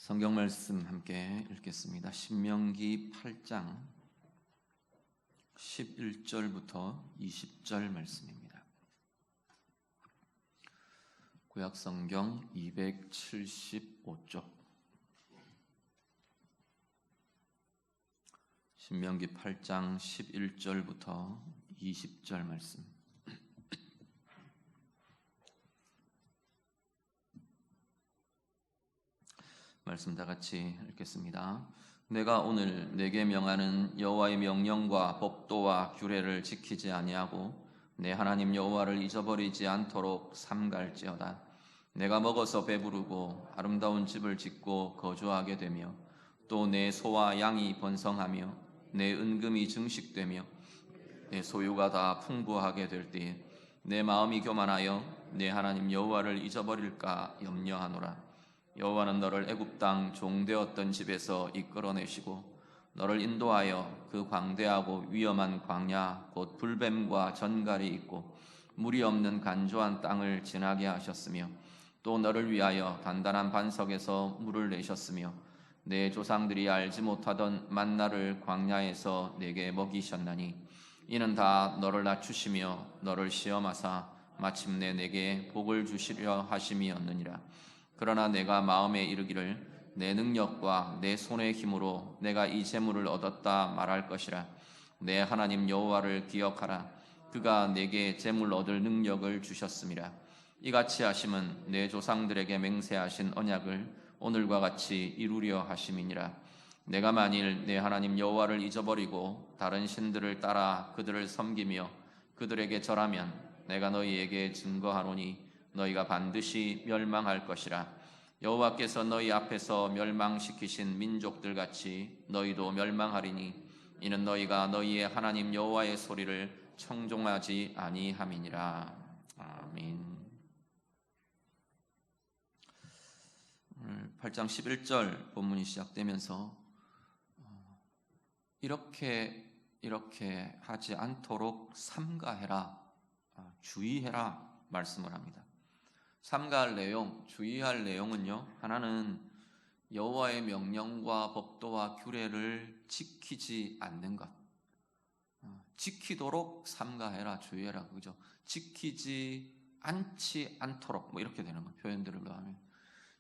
성경 말씀 함께 읽겠습니다. 신명기 8장 11절부터 20절 말씀입니다. 구약 성경 275쪽 신명기 8장 11절부터 20절 말씀. 말씀 다 같이 읽겠습니다. 내가 오늘 내게 명하는 여호와의 명령과 법도와 규례를 지키지 아니하고 내 하나님 여호와를 잊어버리지 않도록 삼갈지어다. 내가 먹어서 배부르고 아름다운 집을 짓고 거주하게 되며 또 내 소와 양이 번성하며 내 은금이 증식되며 내 소유가 다 풍부하게 될 때에 내 마음이 교만하여 내 하나님 여호와를 잊어버릴까 염려하노라. 여호와는 너를 애굽 땅 종되었던 집에서 이끌어내시고 너를 인도하여 그 광대하고 위험한 광야 곧 불뱀과 전갈이 있고 물이 없는 간조한 땅을 지나게 하셨으며 또 너를 위하여 단단한 반석에서 물을 내셨으며 내 조상들이 알지 못하던 만나를 광야에서 내게 먹이셨나니 이는 다 너를 낮추시며 너를 시험하사 마침내 내게 복을 주시려 하심이었느니라. 그러나 내가 마음에 이르기를 내 능력과 내 손의 힘으로 내가 이 재물을 얻었다 말할 것이라. 내 하나님 여호와를 기억하라. 그가 내게 재물 얻을 능력을 주셨음이라. 이같이 하심은 내 조상들에게 맹세하신 언약을 오늘과 같이 이루려 하심이니라. 내가 만일 내 하나님 여호와를 잊어버리고 다른 신들을 따라 그들을 섬기며 그들에게 절하면 내가 너희에게 증거하노니 너희가 반드시 멸망할 것이라. 여호와께서 너희 앞에서 멸망시키신 민족들 같이 너희도 멸망하리니 이는 너희가 너희의 하나님 여호와의 소리를 청종하지 아니함이니라. 아멘. 오늘 8장 11절 본문이 시작되면서 이렇게 하지 않도록 삼가해라, 주의해라 말씀을 합니다. 삼가할 내용, 주의할 내용은요, 하나는 여호와의 명령과 법도와 규례를 지키지 않는 것. 지키도록 삼가해라, 주의해라, 그죠? 지키지 않지 않도록, 뭐 이렇게 되는 거, 표현들을 하면.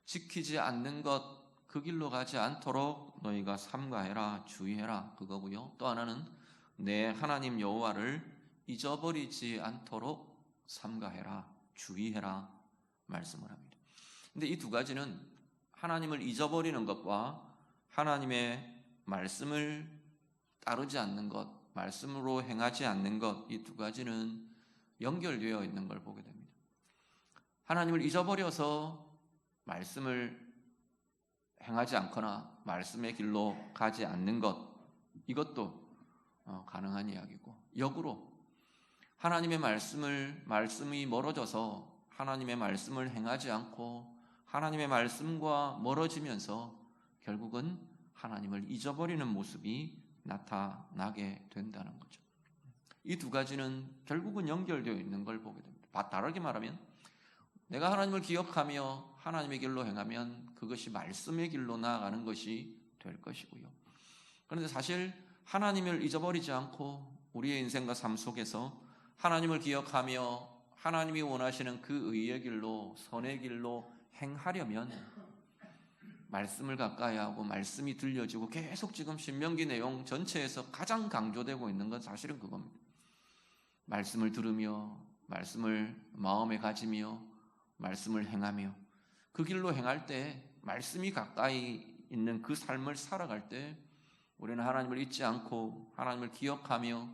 지키지 않는 것, 그 길로 가지 않도록 너희가 삼가해라, 주의해라, 그거고요. 또 하나는 내 하나님 여호와를 잊어버리지 않도록 삼가해라, 주의해라 말씀을 합니다. 근데 이 두 가지는 하나님을 잊어버리는 것과 하나님의 말씀을 따르지 않는 것, 말씀으로 행하지 않는 것, 이 두 가지는 연결되어 있는 걸 보게 됩니다. 하나님을 잊어버려서 말씀을 행하지 않거나 말씀의 길로 가지 않는 것, 이것도 가능한 이야기고, 역으로 하나님의 말씀이 멀어져서 하나님의 말씀을 행하지 않고 하나님의 말씀과 멀어지면서 결국은 하나님을 잊어버리는 모습이 나타나게 된다는 거죠. 이 두 가지는 결국은 연결되어 있는 걸 보게 됩니다. 다르게 말하면 내가 하나님을 기억하며 하나님의 길로 행하면 그것이 말씀의 길로 나아가는 것이 될 것이고요. 그런데 사실 하나님을 잊어버리지 않고 우리의 인생과 삶 속에서 하나님을 기억하며 하나님이 원하시는 그 의의 길로, 선의 길로 행하려면 말씀을 가까이 하고 말씀이 들려지고, 계속 지금 신명기 내용 전체에서 가장 강조되고 있는 건 사실은 그겁니다. 말씀을 들으며 말씀을 마음에 가지며 말씀을 행하며 그 길로 행할 때, 말씀이 가까이 있는 그 삶을 살아갈 때 우리는 하나님을 잊지 않고 하나님을 기억하며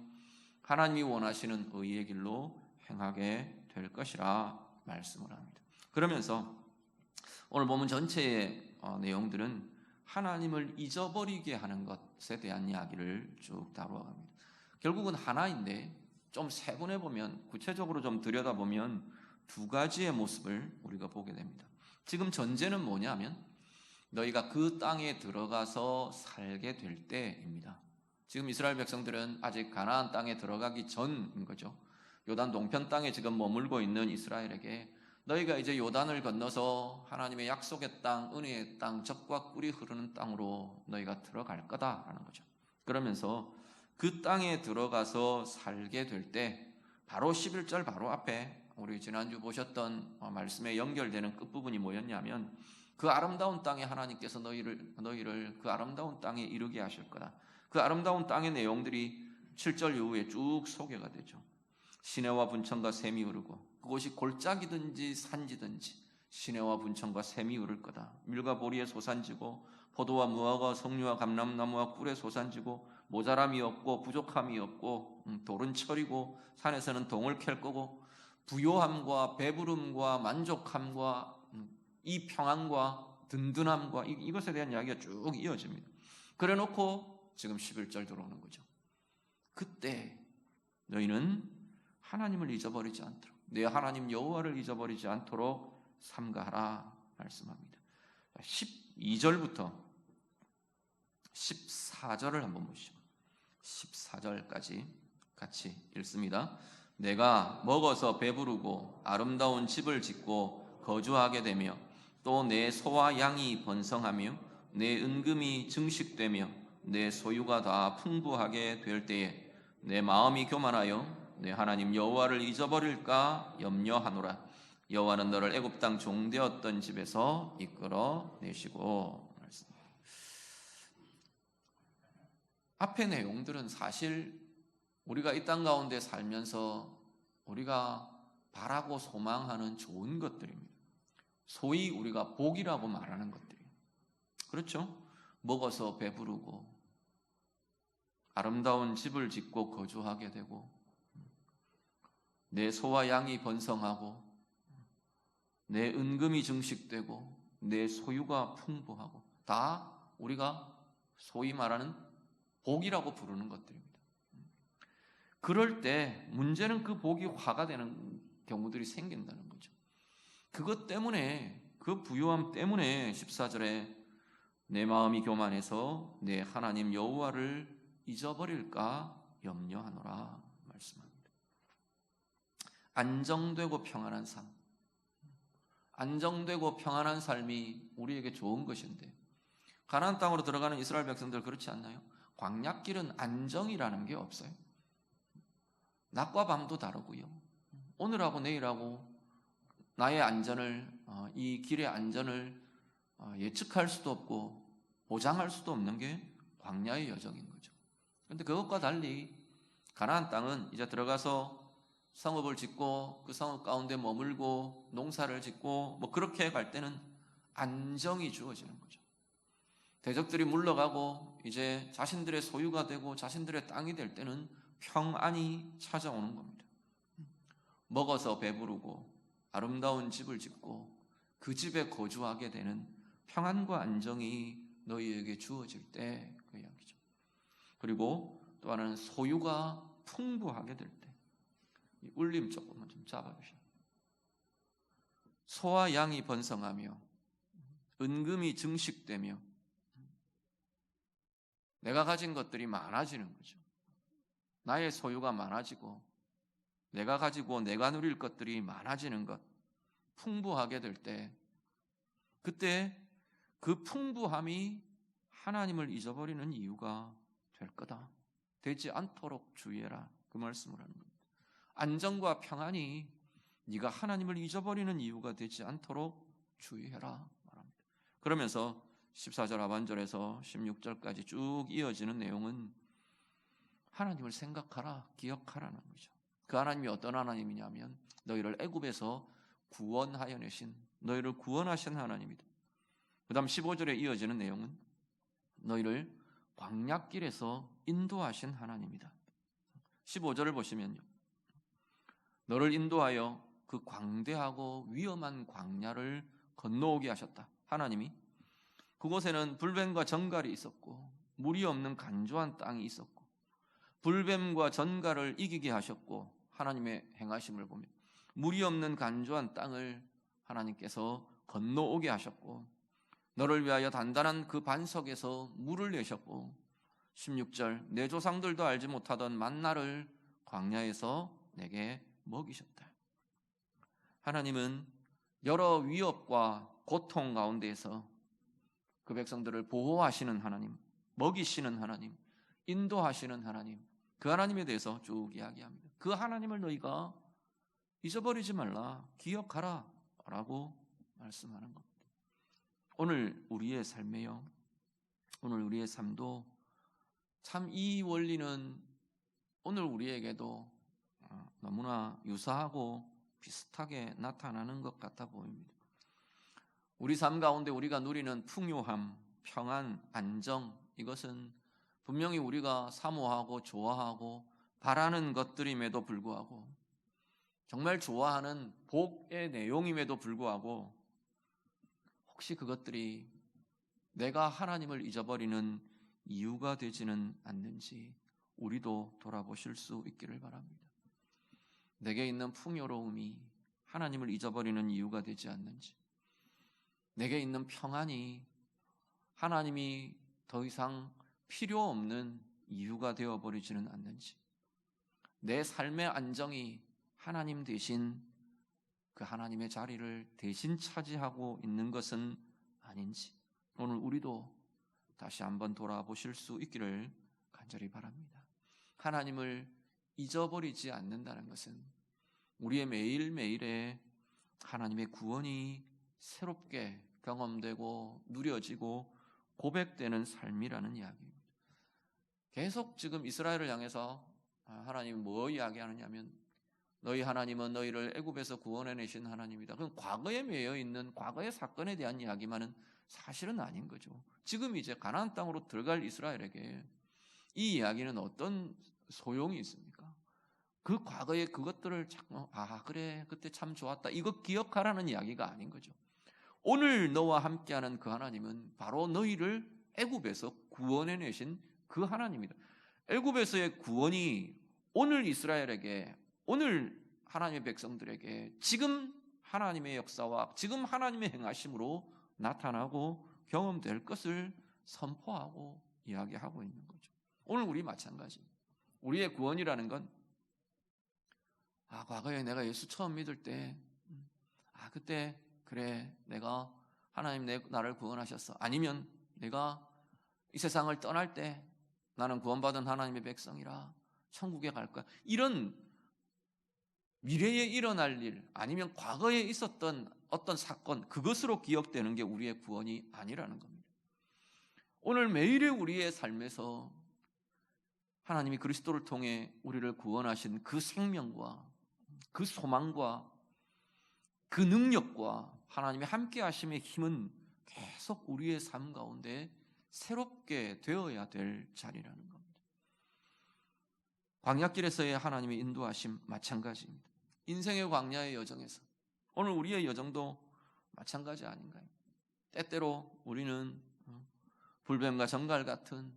하나님이 원하시는 의의 길로 행하게 될 것이라 말씀을 합니다. 그러면서 오늘 본문 전체의 내용들은 하나님을 잊어버리게 하는 것에 대한 이야기를 쭉 다루어 갑니다. 결국은 하나인데 좀 세분해 보면, 구체적으로 좀 들여다보면 두 가지의 모습을 우리가 보게 됩니다. 지금 전제는 뭐냐면 너희가 그 땅에 들어가서 살게 될 때입니다. 지금 이스라엘 백성들은 아직 가나안 땅에 들어가기 전인 거죠. 요단 동편 땅에 지금 머물고 있는 이스라엘에게 너희가 이제 요단을 건너서 하나님의 약속의 땅, 은혜의 땅, 젖과 꿀이 흐르는 땅으로 너희가 들어갈 거다라는 거죠. 그러면서 그 땅에 들어가서 살게 될 때 바로 11절 바로 앞에 우리 지난주 보셨던 말씀에 연결되는 끝부분이 뭐였냐면 그 아름다운 땅에 하나님께서 너희를 그 아름다운 땅에 이르게 하실 거다. 그 아름다운 땅의 내용들이 7절 이후에 쭉 소개가 되죠. 시내와 분천과 샘이 흐르고 그곳이 골짜기든지 산지든지 시내와 분천과 샘이 흐를 거다. 밀과 보리의 소산지고 포도와 무화과 석류와 감람나무와 꿀의 소산지고 모자람이 없고 부족함이 없고 돌은 철이고 산에서는 동을 캘 거고 부요함과 배부름과 만족함과 이 평안과 든든함과 이것에 대한 이야기가 쭉 이어집니다. 그래 놓고 지금 11절 들어오는 거죠. 그때 너희는 하나님을 잊어버리지 않도록 내 하나님 여호와를 잊어버리지 않도록 삼가하라 말씀합니다. 12절부터 14절을 한번 보시죠. 14절까지 같이 읽습니다. 내가 먹어서 배부르고 아름다운 집을 짓고 거주하게 되며 또 내 소와 양이 번성하며 내 은금이 증식되며 내 소유가 다 풍부하게 될 때에 내 마음이 교만하여 내 하나님 여호와를 잊어버릴까 염려하노라. 여호와는 너를 애굽 땅 종되었던 집에서 이끌어 내시고. 앞의 내용들은 사실 우리가 이 땅 가운데 살면서 우리가 바라고 소망하는 좋은 것들입니다. 소위 우리가 복이라고 말하는 것들이에요. 그렇죠? 먹어서 배부르고 아름다운 집을 짓고 거주하게 되고 내 소와 양이 번성하고 내 은금이 증식되고 내 소유가 풍부하고 다 우리가 소위 말하는 복이라고 부르는 것들입니다. 그럴 때 문제는 그 복이 화가 되는 경우들이 생긴다는 거죠. 그것 때문에 그 부요함 때문에 14절에 내 마음이 교만해서 내 하나님 여호와를 잊어버릴까 염려하노라 말씀합니다. 안정되고 평안한 삶, 안정되고 평안한 삶이 우리에게 좋은 것인데 가나안 땅으로 들어가는 이스라엘 백성들 그렇지 않나요? 광야길은 안정이라는 게 없어요. 낮과 밤도 다르고요. 오늘하고 내일하고 나의 안전을 이 길의 안전을 예측할 수도 없고 보장할 수도 없는 게 광야의 여정인 거죠. 그런데 그것과 달리 가나안 땅은 이제 들어가서 성읍을 짓고 그 성읍 가운데 머물고 농사를 짓고 뭐 그렇게 갈 때는 안정이 주어지는 거죠. 대적들이 물러가고 이제 자신들의 소유가 되고 자신들의 땅이 될 때는 평안이 찾아오는 겁니다. 먹어서 배부르고 아름다운 집을 짓고 그 집에 거주하게 되는 평안과 안정이 너희에게 주어질 때 그 이야기죠. 그리고 또 하나는 소유가 풍부하게 될 때, 이 울림 조금만 좀 잡아주시오. 소와 양이 번성하며 은금이 증식되며 내가 가진 것들이 많아지는 거죠. 나의 소유가 많아지고 내가 가지고 내가 누릴 것들이 많아지는 것, 풍부하게 될 때 그때 그 풍부함이 하나님을 잊어버리는 이유가 될 거다. 되지 않도록 주의해라. 그 말씀을 하는 겁니다. 안정과 평안이 네가 하나님을 잊어버리는 이유가 되지 않도록 주의해라 말합니다. 그러면서 14절 하반절에서 16절까지 쭉 이어지는 내용은 하나님을 생각하라, 기억하라는 거죠. 그 하나님이 어떤 하나님이냐면 너희를 애굽에서 구원하여 내신, 너희를 구원하신 하나님이다. 그 다음 15절에 이어지는 내용은 너희를 광야길에서 인도하신 하나님이다. 15절을 보시면요, 너를 인도하여 그 광대하고 위험한 광야를 건너오게 하셨다. 하나님이 그곳에는 불뱀과 전갈이 있었고 물이 없는 간조한 땅이 있었고 불뱀과 전갈을 이기게 하셨고, 하나님의 행하심을 보면 물이 없는 간조한 땅을 하나님께서 건너오게 하셨고 너를 위하여 단단한 그 반석에서 물을 내셨고 16절 내 조상들도 알지 못하던 만나를 광야에서 내게 먹이셨다. 하나님은 여러 위협과 고통 가운데에서 그 백성들을 보호하시는 하나님, 먹이시는 하나님, 인도하시는 하나님, 그 하나님에 대해서 쭉 이야기합니다. 그 하나님을 너희가 잊어버리지 말라, 기억하라 라고 말씀하는 겁니다. 오늘 우리의 삶에요, 오늘 우리의 삶도 참 이 원리는 오늘 우리에게도 너무나 유사하고 비슷하게 나타나는 것 같아 보입니다. 우리 삶 가운데 우리가 누리는 풍요함, 평안, 안정, 이것은 분명히 우리가 사모하고 좋아하고 바라는 것들임에도 불구하고, 정말 좋아하는 복의 내용임에도 불구하고, 혹시 그것들이 내가 하나님을 잊어버리는 이유가 되지는 않는지 우리도 돌아보실 수 있기를 바랍니다. 내게 있는 풍요로움이 하나님을 잊어버리는 이유가 되지 않는지, 내게 있는 평안이 하나님이 더 이상 필요 없는 이유가 되어버리지는 않는지, 내 삶의 안정이 하나님 대신 그 하나님의 자리를 대신 차지하고 있는 것은 아닌지, 오늘 우리도 다시 한번 돌아보실 수 있기를 간절히 바랍니다. 하나님을 잊어버리지 않는다는 것은 우리의 매일매일의 하나님의 구원이 새롭게 경험되고 누려지고 고백되는 삶이라는 이야기입니다. 계속 지금 이스라엘을 향해서 하나님이 뭐 이야기하느냐 하면, 너희 하나님은 너희를 애굽에서 구원해내신 하나님이다. 그럼 과거에 매여 있는 과거의 사건에 대한 이야기만은 사실은 아닌 거죠. 지금 이제 가나안 땅으로 들어갈 이스라엘에게 이 이야기는 어떤 소용이 있습니까? 그 과거의 그것들을 자꾸 그래 그때 참 좋았다 이거 기억하라는 이야기가 아닌 거죠. 오늘 너와 함께하는 그 하나님은 바로 너희를 애굽에서 구원해내신 그 하나님이다. 애굽에서의 구원이 오늘 이스라엘에게, 오늘 하나님의 백성들에게 지금 하나님의 역사와 지금 하나님의 행하심으로 나타나고 경험될 것을 선포하고 이야기하고 있는 거죠. 오늘 우리 마찬가지입니다. 우리의 구원이라는 건 과거에 내가 예수 처음 믿을 때 그때 그래 내가 하나님 나를 구원하셨어, 아니면 내가 이 세상을 떠날 때 나는 구원받은 하나님의 백성이라 천국에 갈 거야, 이런 미래에 일어날 일 아니면 과거에 있었던 어떤 사건, 그것으로 기억되는 게 우리의 구원이 아니라는 겁니다. 오늘 매일의 우리의 삶에서 하나님이 그리스도를 통해 우리를 구원하신 그 생명과 그 소망과 그 능력과 하나님의 함께 하심의 힘은 계속 우리의 삶 가운데 새롭게 되어야 될 자리라는 겁니다. 광야길에서의 하나님의 인도하심 마찬가지입니다. 인생의 광야의 여정에서 오늘 우리의 여정도 마찬가지 아닌가요? 때때로 우리는 불뱀과 정갈 같은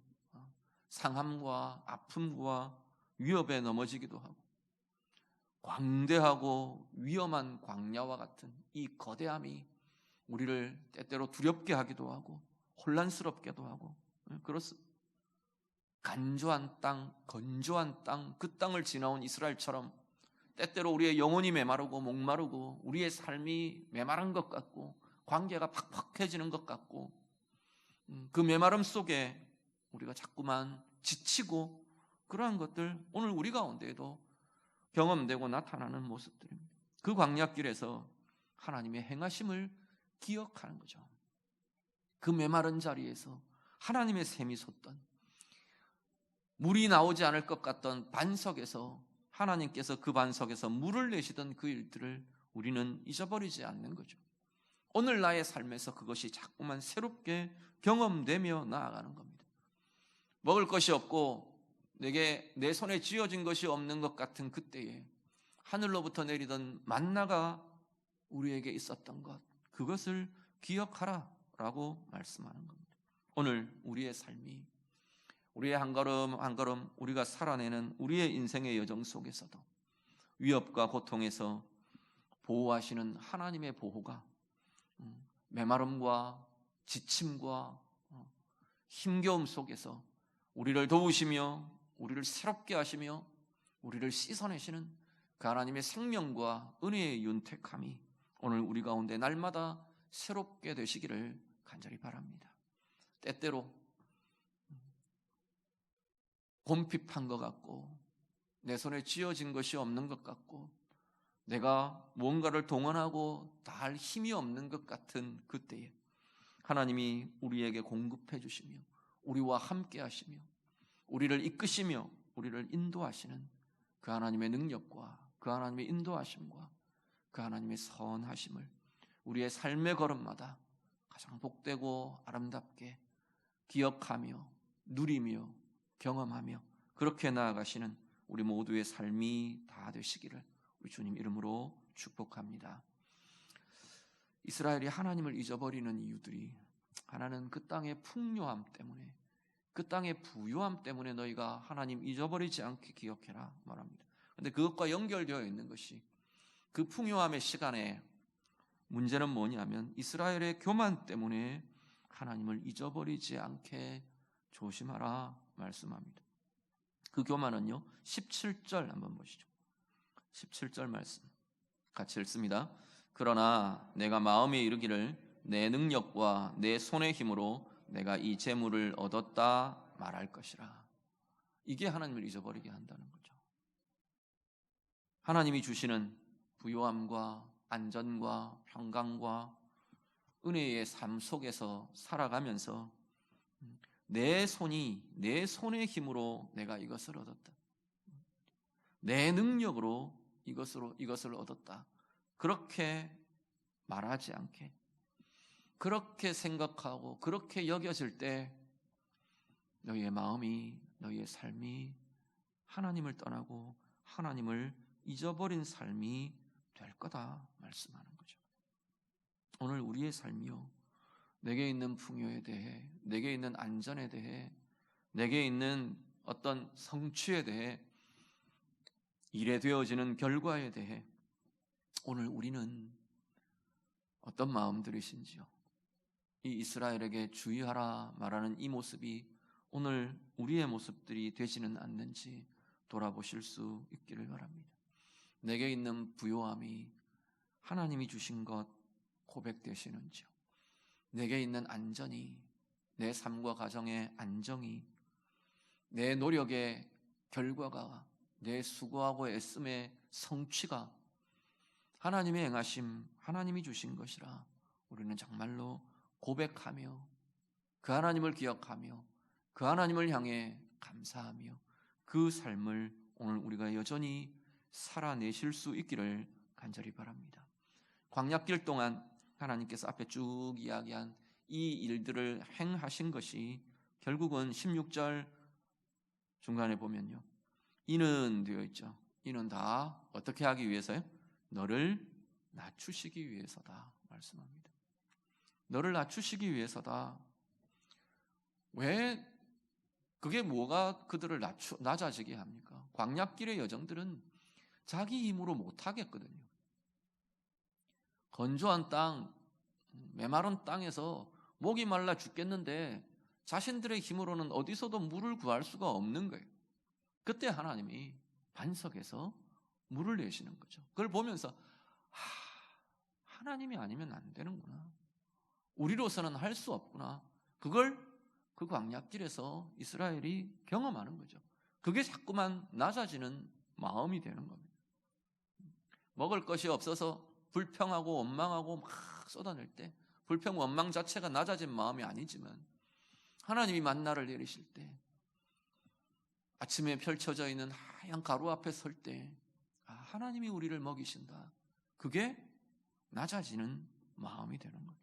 상함과 아픔과 위협에 넘어지기도 하고, 광대하고 위험한 광야와 같은 이 거대함이 우리를 때때로 두렵게 하기도 하고 혼란스럽게도 하고 그렇습니다. 간조한 땅, 건조한 땅, 그 땅을 지나온 이스라엘처럼 때때로 우리의 영혼이 메마르고 목마르고 우리의 삶이 메마른 것 같고 관계가 팍팍해지는 것 같고, 그 메마름 속에 우리가 자꾸만 지치고, 그러한 것들 오늘 우리 가운데에도 경험되고 나타나는 모습들입니다. 그 광야길에서 하나님의 행하심을 기억하는 거죠. 그 메마른 자리에서 하나님의 샘이 솟던, 물이 나오지 않을 것 같던 반석에서 하나님께서 그 반석에서 물을 내시던 그 일들을 우리는 잊어버리지 않는 거죠. 오늘 나의 삶에서 그것이 자꾸만 새롭게 경험되며 나아가는 겁니다. 먹을 것이 없고 내게 내 손에 쥐어진 것이 없는 것 같은 그때에 하늘로부터 내리던 만나가 우리에게 있었던 것, 그것을 기억하라 라고 말씀하는 겁니다. 오늘 우리의 삶이, 우리의 한 걸음 한 걸음 우리가 살아내는 우리의 인생의 여정 속에서도 위협과 고통에서 보호하시는 하나님의 보호가 메마름과 지침과 힘겨움 속에서 우리를 도우시며 우리를 새롭게 하시며 우리를 씻어내시는 그 하나님의 생명과 은혜의 윤택함이 오늘 우리 가운데 날마다 새롭게 되시기를 간절히 바랍니다. 때때로 곰핍한 것 같고 내 손에 쥐어진 것이 없는 것 같고 내가 무언가를 동원하고 다 할 힘이 없는 것 같은 그때에 하나님이 우리에게 공급해 주시며 우리와 함께 하시며 우리를 이끄시며 우리를 인도하시는 그 하나님의 능력과 그 하나님의 인도하심과 그 하나님의 선하심을 우리의 삶의 걸음마다 가장 복되고 아름답게 기억하며 누리며 경험하며 그렇게 나아가시는 우리 모두의 삶이 다 되시기를 우리 주님 이름으로 축복합니다. 이스라엘이 하나님을 잊어버리는 이유들이 하나는 그 땅의 풍요함 때문에 그 땅의 부유함 때문에 너희가 하나님 잊어버리지 않게 기억해라 말합니다. 그런데 그것과 연결되어 있는 것이 그 풍요함의 시간에 문제는 뭐냐면 이스라엘의 교만 때문에 하나님을 잊어버리지 않게 조심하라 말씀합니다. 그 교만은요 17절 한번 보시죠. 17절 말씀 같이 읽습니다. 그러나 내가 마음에 이르기를 내 능력과 내 손의 힘으로 내가 이 재물을 얻었다 말할 것이라. 이게 하나님을 잊어버리게 한다는 거죠. 하나님이 주시는 부요함과 안전과 평강과 은혜의 삶 속에서 살아가면서 내 손의 힘으로 내가 이것을 얻었다. 내 능력으로 이것을 얻었다. 그렇게 말하지 않게 그렇게 생각하고 그렇게 여겨질 때 너희의 마음이 너희의 삶이 하나님을 떠나고 하나님을 잊어버린 삶이 될 거다 말씀하는 거죠. 오늘 우리의 삶이요 내게 있는 풍요에 대해 내게 있는 안전에 대해 내게 있는 어떤 성취에 대해 일에 되어지는 결과에 대해 오늘 우리는 어떤 마음들이신지요? 이 이스라엘에게 주의하라 말하는 이 모습이 오늘 우리의 모습들이 되지는 않는지 돌아보실 수 있기를 바랍니다. 내게 있는 부요함이 하나님이 주신 것 고백되시는지요? 내게 있는 안전이 내 삶과 가정의 안정이 내 노력의 결과가 내 수고하고 애씀의 성취가 하나님의 행하심, 하나님이 주신 것이라 우리는 정말로 고백하며 그 하나님을 기억하며 그 하나님을 향해 감사하며 그 삶을 오늘 우리가 여전히 살아내실 수 있기를 간절히 바랍니다. 광야길 동안 하나님께서 앞에 쭉 이야기한 이 일들을 행하신 것이 결국은 16절 중간에 보면요. 이는 되어 있죠. 이는 다 어떻게 하기 위해서요? 너를 낮추시기 위해서다 말씀합니다. 너를 낮추시기 위해서다. 왜 그게 뭐가 그들을 낮아지게 합니까? 광야길의 여정들은 자기 힘으로 못하겠거든요. 건조한 땅, 메마른 땅에서 목이 말라 죽겠는데 자신들의 힘으로는 어디서도 물을 구할 수가 없는 거예요. 그때 하나님이 반석에서 물을 내시는 거죠. 그걸 보면서 하나님이 아니면 안 되는구나. 우리로서는 할 수 없구나. 그걸 그 광야길에서 이스라엘이 경험하는 거죠. 그게 자꾸만 낮아지는 마음이 되는 겁니다. 먹을 것이 없어서 불평하고 원망하고 막 쏟아낼 때 불평 원망 자체가 낮아진 마음이 아니지만 하나님이 만나를 내리실 때 아침에 펼쳐져 있는 하얀 가루 앞에 설 때 하나님이 우리를 먹이신다. 그게 낮아지는 마음이 되는 거예요.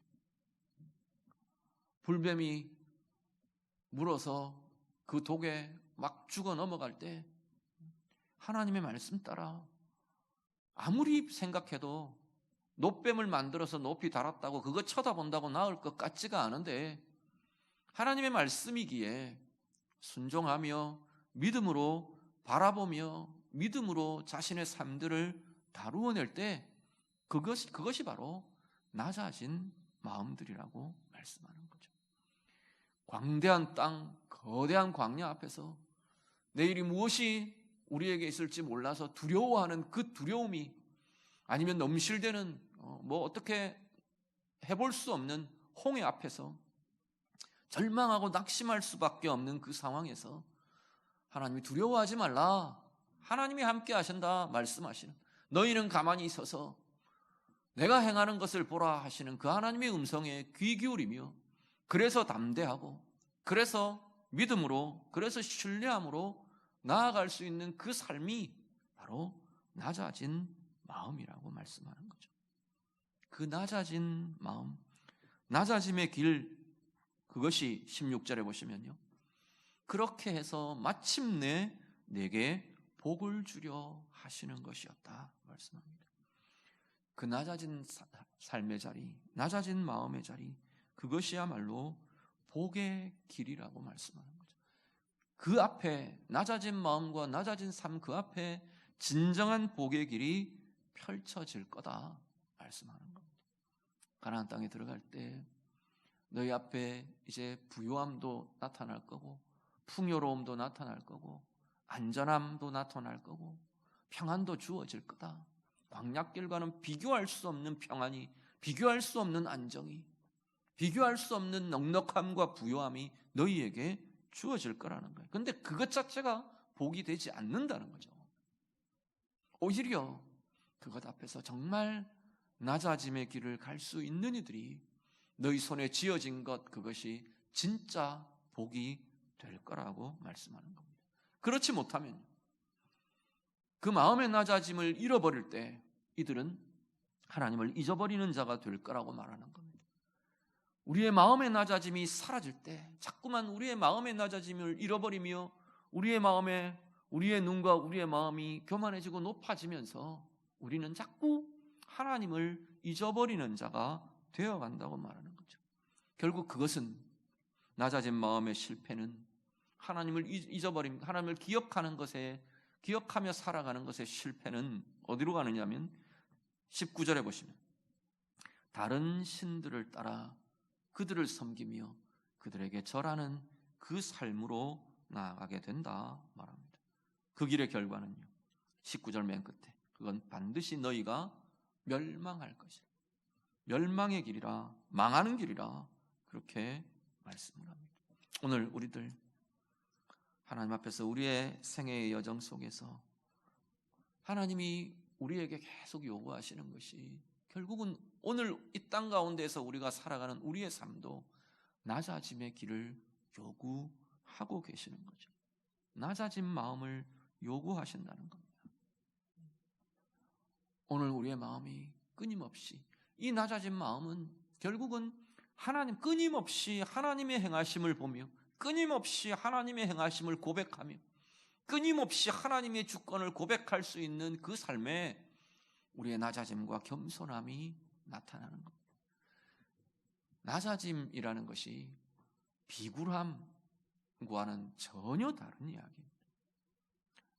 불뱀이 물어서 그 독에 막 죽어 넘어갈 때 하나님의 말씀 따라 아무리 생각해도 놋뱀을 만들어서 높이 달았다고 그거 쳐다본다고 나을 것 같지가 않은데 하나님의 말씀이기에 순종하며 믿음으로 바라보며 믿음으로 자신의 삶들을 다루어낼 때 그것이 바로 낮아진 마음들이라고 말씀하는 거죠. 광대한 땅, 거대한 광야 앞에서 내일이 무엇이 우리에게 있을지 몰라서 두려워하는 그 두려움이 아니면 넘실대는 뭐 어떻게 해볼 수 없는 홍해 앞에서 절망하고 낙심할 수밖에 없는 그 상황에서 하나님이 두려워하지 말라, 하나님이 함께 하신다 말씀하시는, 너희는 가만히 있어서 내가 행하는 것을 보라 하시는 그 하나님의 음성에 귀 기울이며, 그래서 담대하고, 그래서 믿음으로, 그래서 신뢰함으로 나아갈 수 있는 그 삶이 바로 낮아진 마음이라고 말씀하는 거죠. 그 낮아진 마음, 낮아짐의 길, 그것이 16절에 보시면요, 그렇게 해서 마침내 내게 복을 주려 하시는 것이었다 말씀합니다. 그 낮아진 삶의 자리, 낮아진 마음의 자리, 그것이야말로 복의 길이라고 말씀하는 거죠. 그 앞에, 낮아진 마음과 낮아진 삶 그 앞에 진정한 복의 길이 펼쳐질 거다 말씀하는 겁니다. 가나안 땅에 들어갈 때 너희 앞에 이제 부요함도 나타날 거고, 풍요로움도 나타날 거고, 안전함도 나타날 거고, 평안도 주어질 거다. 광야길과는 비교할 수 없는 평안이, 비교할 수 없는 안정이, 비교할 수 없는 넉넉함과 부요함이 너희에게 주어질 거라는 거예요. 그런데 그것 자체가 복이 되지 않는다는 거죠. 오히려 그것 앞에서 정말 낮아짐의 길을 갈 수 있는 이들이 너희 손에 쥐어진 것, 그것이 진짜 복이 될 거라고 말씀하는 겁니다. 그렇지 못하면 그 마음의 낮아짐을 잃어버릴 때 이들은 하나님을 잊어버리는 자가 될 거라고 말하는 겁니다. 우리의 마음의 낮아짐이 사라질 때, 자꾸만 우리의 마음의 낮아짐을 잃어버리며 우리의 눈과 우리의 마음이 교만해지고 높아지면서 우리는 자꾸 하나님을 잊어버리는 자가 되어간다고 말하는 거죠. 결국 그것은, 낮아진 마음의 실패는 하나님을 잊어버림, 하나님을 기억하며 살아가는 것의 실패는 어디로 가느냐면 19절에 보시면 다른 신들을 따라 그들을 섬기며 그들에게 절하는 그 삶으로 나아가게 된다 말합니다. 그 길의 결과는요, 19절 맨 끝에, 그건 반드시 너희가 멸망할 것이라, 멸망의 길이라, 망하는 길이라, 그렇게 말씀을 합니다. 오늘 우리들 하나님 앞에서 우리의 생애의 여정 속에서 하나님이 우리에게 계속 요구하시는 것이, 결국은 오늘 이 땅 가운데에서 우리가 살아가는 우리의 삶도 낮아짐의 길을 요구하고 계시는 거죠. 낮아진 마음을 요구하신다는 겁니다. 오늘 우리의 마음이 끊임없이, 이 낮아진 마음은 결국은 끊임없이 하나님의 행하심을 보며, 끊임없이 하나님의 행하심을 고백하며, 끊임없이 하나님의 주권을 고백할 수 있는 그 삶에 우리의 낮아짐과 겸손함이 나타나는 겁니다. 낮아짐이라는 것이 비굴함과는 전혀 다른 이야기입니다.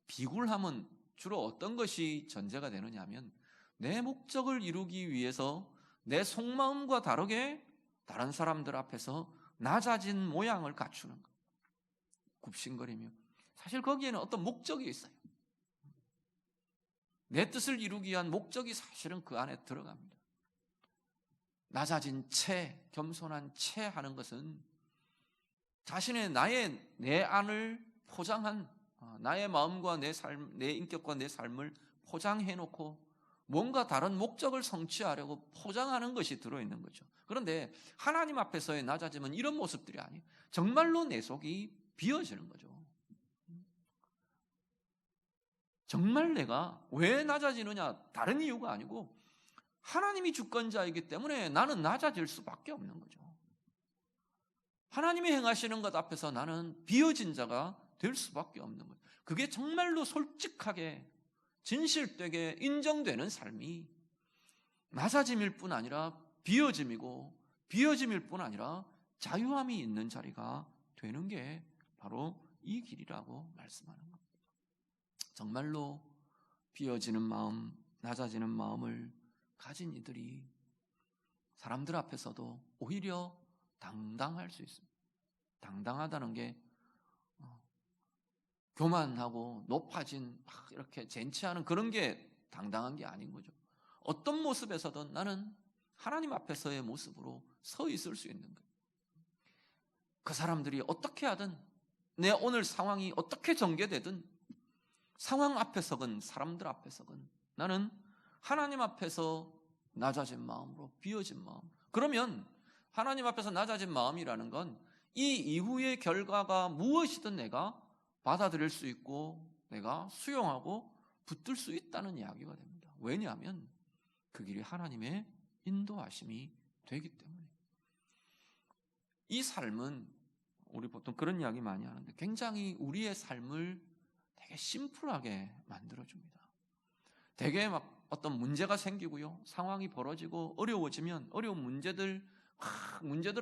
비굴함은 주로 어떤 것이 전제가 되느냐 하면, 내 목적을 이루기 위해서 내 속마음과 다르게 다른 사람들 앞에서 낮아진 모양을 갖추는 것, 굽신거리며. 사실 거기에는 어떤 목적이 있어요. 내 뜻을 이루기 위한 목적이 사실은 그 안에 들어갑니다. 낮아진 채, 겸손한 채 하는 것은 자신의 내 안을 포장한, 나의 마음과 내 삶, 내 인격과 내 삶을 포장해놓고 뭔가 다른 목적을 성취하려고 포장하는 것이 들어있는 거죠. 그런데 하나님 앞에서의 낮아짐은 이런 모습들이 아니에요. 정말로 내 속이 비어지는 거죠. 정말 내가 왜 낮아지느냐, 다른 이유가 아니고 하나님이 주권자이기 때문에 나는 낮아질 수밖에 없는 거죠. 하나님이 행하시는 것 앞에서 나는 비어진 자가 될 수밖에 없는 거죠. 그게 정말로 솔직하게 진실되게 인정되는 삶이 낮아짐일 뿐 아니라 비어짐이고, 비어짐일 뿐 아니라 자유함이 있는 자리가 되는 게 바로 이 길이라고 말씀하는 겁니다. 정말로 비어지는 마음, 낮아지는 마음을 가진 이들이 사람들 앞에서도 오히려 당당할 수 있습니다. 당당하다는 게 교만하고 높아진 막 이렇게 젠치하는 그런 게 당당한 게 아닌 거죠. 어떤 모습에서든 나는 하나님 앞에서의 모습으로 서 있을 수 있는 거예요. 그 사람들이 어떻게 하든, 내 오늘 상황이 어떻게 전개되든, 상황 앞에서건 사람들 앞에서건 나는 하나님 앞에서 낮아진 마음으로, 비워진 마음. 그러면 하나님 앞에서 낮아진 마음이라는 건 이 이후의 결과가 무엇이든 내가 받아들일 수 있고 내가 수용하고 붙들 수 있다는 이야기가 됩니다. 왜냐하면 그 길이 하나님의 인도하심이 되기 때문에. 이 삶은, 우리 보통 그런 이야기 많이 하는데, 굉장히 우리의 삶을 되게 심플하게 만들어줍니다. 되게 막 어떤 문제가 생기고요, 상황이 벌어지고 어려워지면, 어려운 문제들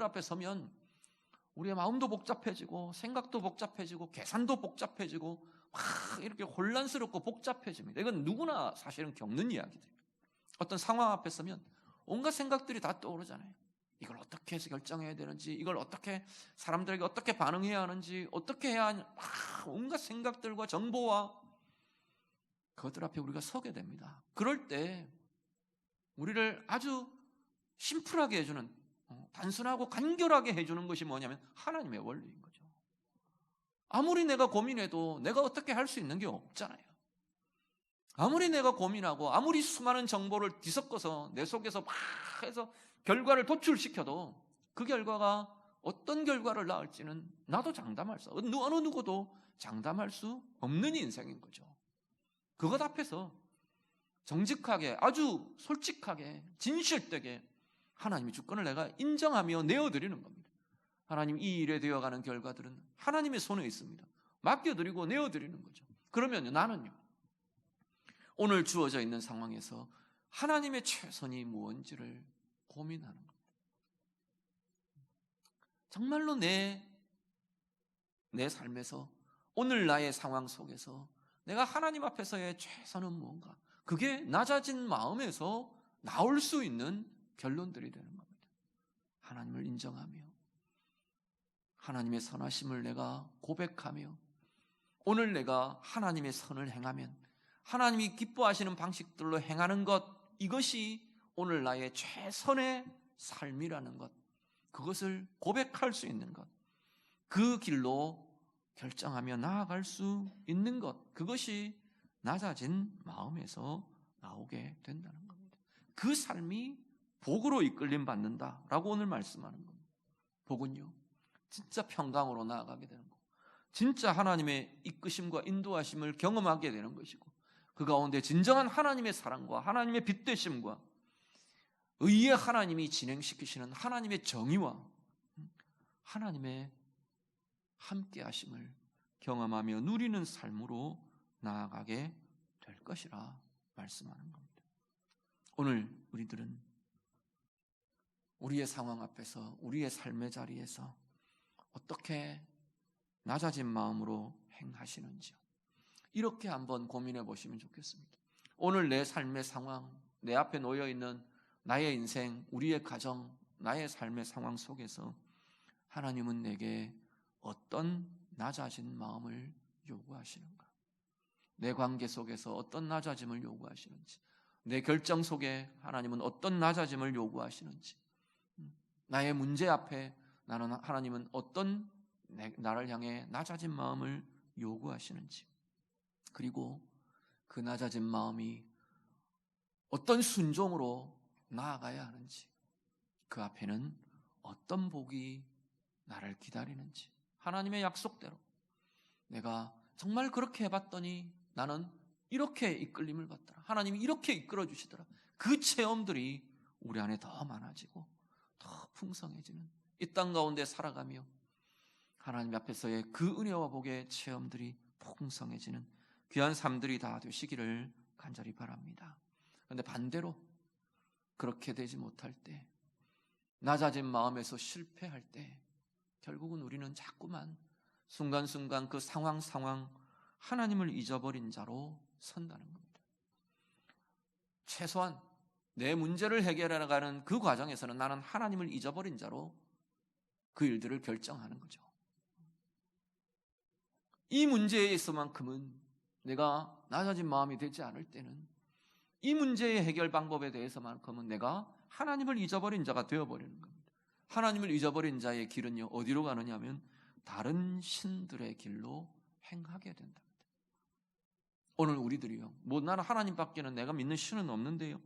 앞에 서면 우리의 마음도 복잡해지고 생각도 복잡해지고 계산도 복잡해지고 막 이렇게 혼란스럽고 복잡해집니다. 이건 누구나 사실은 겪는 이야기들이에요. 어떤 상황 앞에 서면 온갖 생각들이 다 떠오르잖아요. 이걸 어떻게 해서 결정해야 되는지, 이걸 어떻게 사람들에게 어떻게 반응해야 하는지, 어떻게 해야 하는지, 온갖 생각들과 정보와 그것들 앞에 우리가 서게 됩니다. 그럴 때 우리를 아주 심플하게 해주는, 단순하고 간결하게 해주는 것이 뭐냐면 하나님의 원리인 거죠. 아무리 내가 고민해도 내가 어떻게 할 수 있는 게 없잖아요. 아무리 내가 고민하고 아무리 수많은 정보를 뒤섞어서 내 속에서 막 해서 결과를 도출시켜도 그 결과가 어떤 결과를 낳을지는 나도 장담할 수, 어느 누구도 장담할 수 없는 인생인 거죠. 그것 앞에서 정직하게, 아주 솔직하게, 진실되게 하나님의 주권을 내가 인정하며 내어드리는 겁니다. 하나님, 이 일에 되어가는 결과들은 하나님의 손에 있습니다. 맡겨드리고 내어드리는 거죠. 그러면 나는요, 오늘 주어져 있는 상황에서 하나님의 최선이 무엇인지를 고민하는 겁니다. 정말로 내 삶에서, 오늘 나의 상황 속에서 내가 하나님 앞에서의 최선은 무언가, 그게 낮아진 마음에서 나올 수 있는 결론들이 되는 겁니다. 하나님을 인정하며 하나님의 선하심을 내가 고백하며, 오늘 내가 하나님의 선을 행하면 하나님이 기뻐하시는 방식들로 행하는 것, 이것이 오늘 나의 최선의 삶이라는 것, 그것을 고백할 수 있는 것, 그 길로 결정하며 나아갈 수 있는 것, 그것이 낮아진 마음에서 나오게 된다는 겁니다. 그 삶이 복으로 이끌림 받는다라고 오늘 말씀하는 겁니다. 복은요, 진짜 평강으로 나아가게 되는 거고, 진짜 하나님의 이끄심과 인도하심을 경험하게 되는 것이고, 그 가운데 진정한 하나님의 사랑과 하나님의 빛되심과 의의 하나님이 진행시키시는 하나님의 정의와 하나님의 함께 하심을 경험하며 누리는 삶으로 나아가게 될 것이라 말씀하는 겁니다. 오늘 우리들은 우리의 상황 앞에서, 우리의 삶의 자리에서 어떻게 낮아진 마음으로 행하시는지요, 이렇게 한번 고민해 보시면 좋겠습니다. 오늘 내 삶의 상황, 내 앞에 놓여 있는 나의 인생, 우리의 가정, 나의 삶의 상황 속에서 하나님은 내게 어떤 낮아진 마음을 요구하시는가? 내 관계 속에서 어떤 낮아짐을 요구하시는지, 내 결정 속에 하나님은 어떤 낮아짐을 요구하시는지, 나의 문제 앞에 하나님은 어떤 나를 향해 낮아진 마음을 요구하시는지, 그리고 그 낮아진 마음이 어떤 순종으로 나아가야 하는지, 그 앞에는 어떤 복이 나를 기다리는지, 하나님의 약속대로 내가 정말 그렇게 해봤더니 나는 이렇게 이끌림을 받더라, 하나님이 이렇게 이끌어 주시더라, 그 체험들이 우리 안에 더 많아지고 더 풍성해지는, 이 땅 가운데 살아가며 하나님 앞에서의 그 은혜와 복의 체험들이 풍성해지는 귀한 삶들이 다 되시기를 간절히 바랍니다. 그런데 반대로 그렇게 되지 못할 때, 낮아진 마음에서 실패할 때 결국은 우리는 자꾸만 순간순간 그 상황 하나님을 잊어버린 자로 선다는 겁니다. 최소한 내 문제를 해결해 나가는 그 과정에서는 나는 하나님을 잊어버린 자로 그 일들을 결정하는 거죠. 이 문제에 있어만큼은 내가 낮아진 마음이 되지 않을 때는 이 문제의 해결 방법에 대해서만큼은 내가 하나님을 잊어버린 자가 되어버리는 겁니다. 하나님을 잊어버린 자의 길은요, 어디로 가느냐 하면 다른 신들의 길로 행하게 된답니다. 오늘 우리들이요, 나는 하나님밖에는 내가 믿는 신은 없는데요,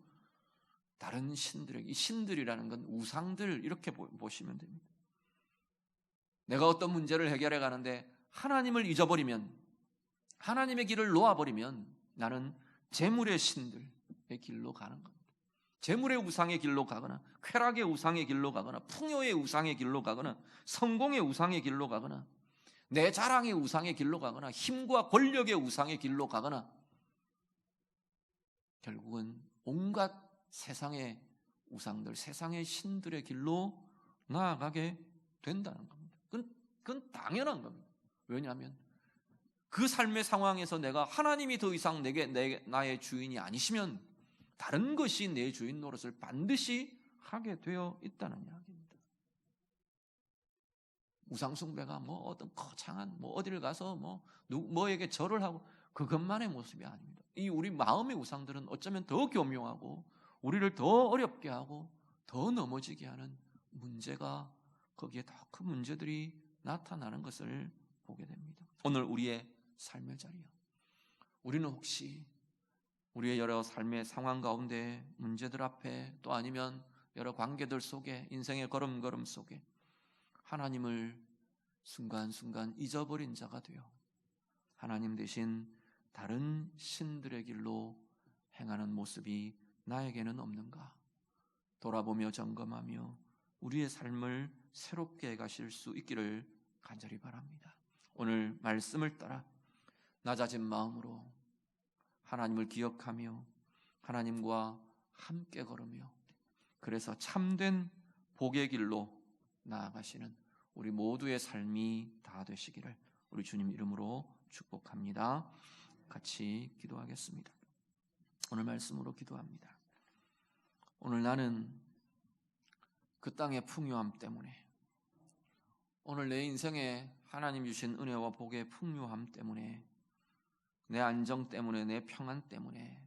다른 신들에게, 이 신들이라는 건 우상들 이렇게 보시면 됩니다. 내가 어떤 문제를 해결해 가는데 하나님을 잊어버리면, 하나님의 길을 놓아버리면 나는 재물의 신들의 길로 가는 겁니다. 재물의 우상의 길로 가거나, 쾌락의 우상의 길로 가거나, 풍요의 우상의 길로 가거나, 성공의 우상의 길로 가거나, 내 자랑의 우상의 길로 가거나, 힘과 권력의 우상의 길로 가거나, 결국은 온갖 세상의 우상들, 세상의 신들의 길로 나아가게 된다는 겁니다. 그건 당연한 겁니다. 왜냐하면 그 삶의 상황에서 내가 하나님이 더 이상 나의 주인이 아니시면 다른 것이 내 주인 노릇을 반드시 하게 되어 있다는 이야기입니다. 우상숭배가 어떤 거창한 어디를 가서 뭐에게 절을 하고 그것만의 모습이 아닙니다. 이 우리 마음의 우상들은 어쩌면 더 교묘하고 우리를 더 어렵게 하고 더 넘어지게 하는 문제가, 거기에 더 큰 문제들이 나타나는 것을 보게 됩니다. 오늘 우리의 삶의 자리요, 우리는 혹시 우리의 여러 삶의 상황 가운데, 문제들 앞에, 또 아니면 여러 관계들 속에, 인생의 걸음걸음 속에 하나님을 순간순간 잊어버린 자가 되어 하나님 대신 다른 신들의 길로 행하는 모습이 나에게는 없는가 돌아보며 점검하며 우리의 삶을 새롭게 가실 수 있기를 간절히 바랍니다. 오늘 말씀을 따라 낮아진 마음으로 하나님을 기억하며 하나님과 함께 걸으며, 그래서 참된 복의 길로 나아가시는 우리 모두의 삶이 다 되시기를 우리 주님 이름으로 축복합니다. 같이 기도하겠습니다. 오늘 말씀으로 기도합니다. 오늘 나는 그 땅의 풍요함 때문에, 오늘 내 인생에 하나님 주신 은혜와 복의 풍요함 때문에, 내 안정 때문에, 내 평안 때문에,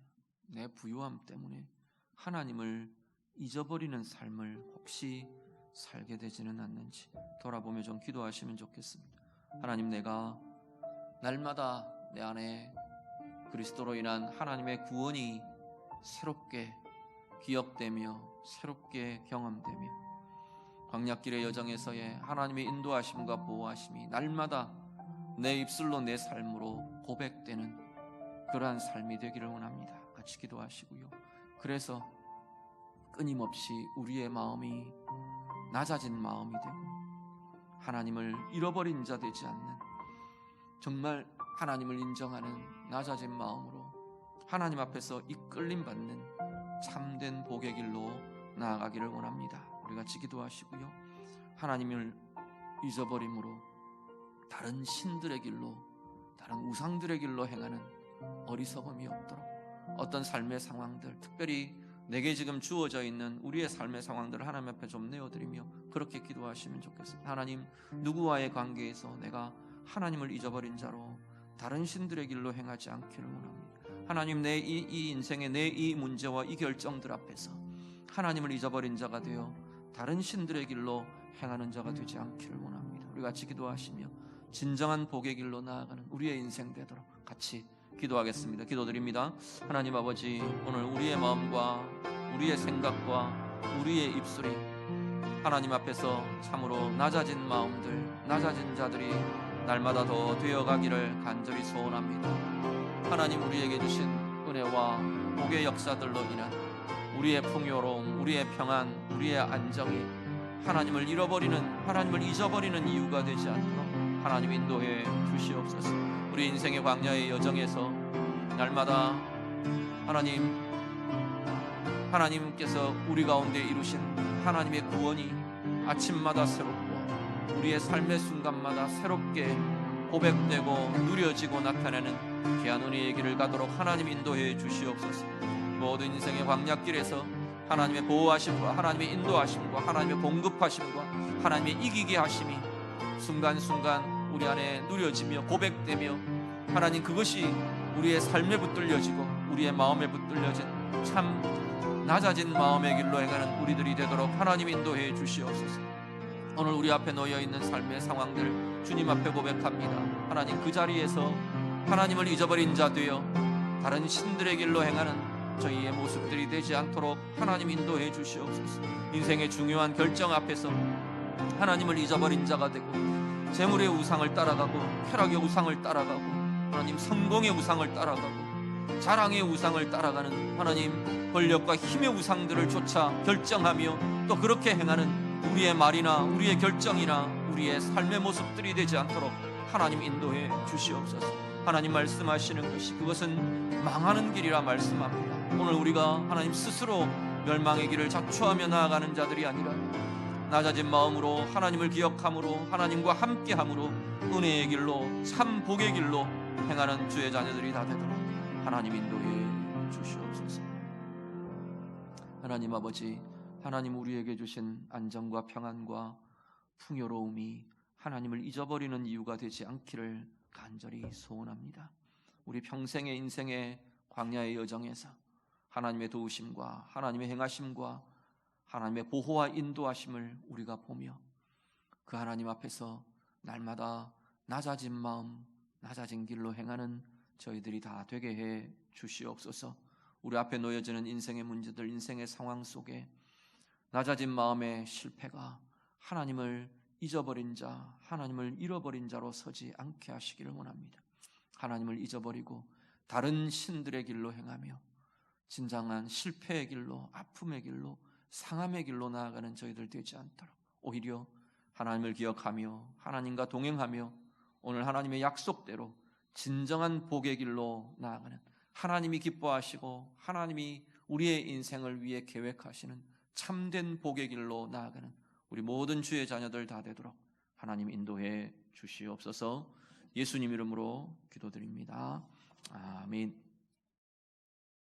내 부유함 때문에 하나님을 잊어버리는 삶을 혹시 살게 되지는 않는지 돌아보며 좀 기도하시면 좋겠습니다. 하나님, 내가 날마다 내 안에 그리스도로 인한 하나님의 구원이 새롭게 기억되며 새롭게 경험되며, 광야길의 여정에서의 하나님의 인도하심과 보호하심이 날마다 내 입술로 내 삶으로 고백되는 그러한 삶이 되기를 원합니다. 같이 기도하시고요. 그래서 끊임없이 우리의 마음이 낮아진 마음이 되고 하나님을 잃어버린 자 되지 않는, 정말 하나님을 인정하는 낮아진 마음으로 하나님 앞에서 이끌림 받는 참된 복의 길로 나아가기를 원합니다. 우리 같이 기도하시고요. 하나님을 잊어버림으로 다른 신들의 길로, 다른 우상들의 길로 행하는 어리석음이 없도록, 어떤 삶의 상황들, 특별히 내게 지금 주어져 있는 우리의 삶의 상황들을 하나님 앞에 좀 내어드리며 그렇게 기도하시면 좋겠습니다. 하나님, 누구와의 관계에서 내가 하나님을 잊어버린 자로 다른 신들의 길로 행하지 않기를 원합니다. 하나님, 내 이 인생의 내 이 문제와 이 결정들 앞에서 하나님을 잊어버린 자가 되어 다른 신들의 길로 행하는 자가 되지 않기를 원합니다. 우리 같이 기도하시며 진정한 복의 길로 나아가는 우리의 인생 되도록 같이 기도하겠습니다. 기도드립니다. 하나님 아버지, 오늘 우리의 마음과 우리의 생각과 우리의 입술이 하나님 앞에서 참으로 낮아진 마음들, 낮아진 자들이 날마다 더 되어가기를 간절히 소원합니다. 하나님, 우리에게 주신 은혜와 복의 역사들로 인한 우리의 풍요로움, 우리의 평안, 우리의 안정이 하나님을 잃어버리는, 하나님을 잊어버리는 이유가 되지 않도록 하나님 인도해 주시옵소서. 우리 인생의 광야의 여정에서 날마다 하나님께서 우리 가운데 이루신 하나님의 구원이 아침마다 새롭고 우리의 삶의 순간마다 새롭게 고백되고 누려지고 나타나는 귀한 은혜의 길을 가도록 하나님 인도해 주시옵소서. 모든 인생의 광야길에서 하나님의 보호하심과 하나님의 인도하심과 하나님의 공급하심과 하나님의 이기게 하심이 순간순간 우리 안에 누려지며 고백되며, 하나님, 그것이 우리의 삶에 붙들려지고 우리의 마음에 붙들려진 참 낮아진 마음의 길로 행하는 우리들이 되도록 하나님 인도해 주시옵소서. 오늘 우리 앞에 놓여 있는 삶의 상황들 주님 앞에 고백합니다. 하나님, 그 자리에서 하나님을 잊어버린 자 되어 다른 신들의 길로 행하는 저희의 모습들이 되지 않도록 하나님 인도해 주시옵소서. 인생의 중요한 결정 앞에서 하나님을 잊어버린 자가 되고 재물의 우상을 따라가고 쾌락의 우상을 따라가고 하나님 성공의 우상을 따라가고 자랑의 우상을 따라가는 하나님 권력과 힘의 우상들을 쫓아 결정하며 또 그렇게 행하는 우리의 말이나 우리의 결정이나 우리의 삶의 모습들이 되지 않도록 하나님 인도해 주시옵소서. 하나님 말씀하시는 것이 그것은 망하는 길이라 말씀합니다. 오늘 우리가 하나님 스스로 멸망의 길을 자초하며 나아가는 자들이 아니라 낮아진 마음으로 하나님을 기억함으로 하나님과 함께함으로 은혜의 길로 참 복의 길로 행하는 주의 자녀들이 다 되도록 하나님 인도해 주시옵소서. 하나님 아버지, 하나님 우리에게 주신 안정과 평안과 풍요로움이 하나님을 잊어버리는 이유가 되지 않기를 간절히 소원합니다. 우리 평생의 인생의 광야의 여정에서 하나님의 도우심과 하나님의 행하심과 하나님의 보호와 인도하심을 우리가 보며 그 하나님 앞에서 날마다 낮아진 마음, 낮아진 길로 행하는 저희들이 다 되게 해 주시옵소서. 우리 앞에 놓여지는 인생의 문제들, 인생의 상황 속에 낮아진 마음의 실패가 하나님을 잊어버린 자, 하나님을 잃어버린 자로 서지 않게 하시기를 원합니다. 하나님을 잊어버리고 다른 신들의 길로 행하며 진정한 실패의 길로, 아픔의 길로, 상함의 길로 나아가는 저희들 되지 않도록 오히려 하나님을 기억하며 하나님과 동행하며 오늘 하나님의 약속대로 진정한 복의 길로 나아가는, 하나님이 기뻐하시고 하나님이 우리의 인생을 위해 계획하시는 참된 복의 길로 나아가는 우리 모든 주의 자녀들 다 되도록 하나님 인도해 주시옵소서. 예수님 이름으로 기도드립니다. 아멘.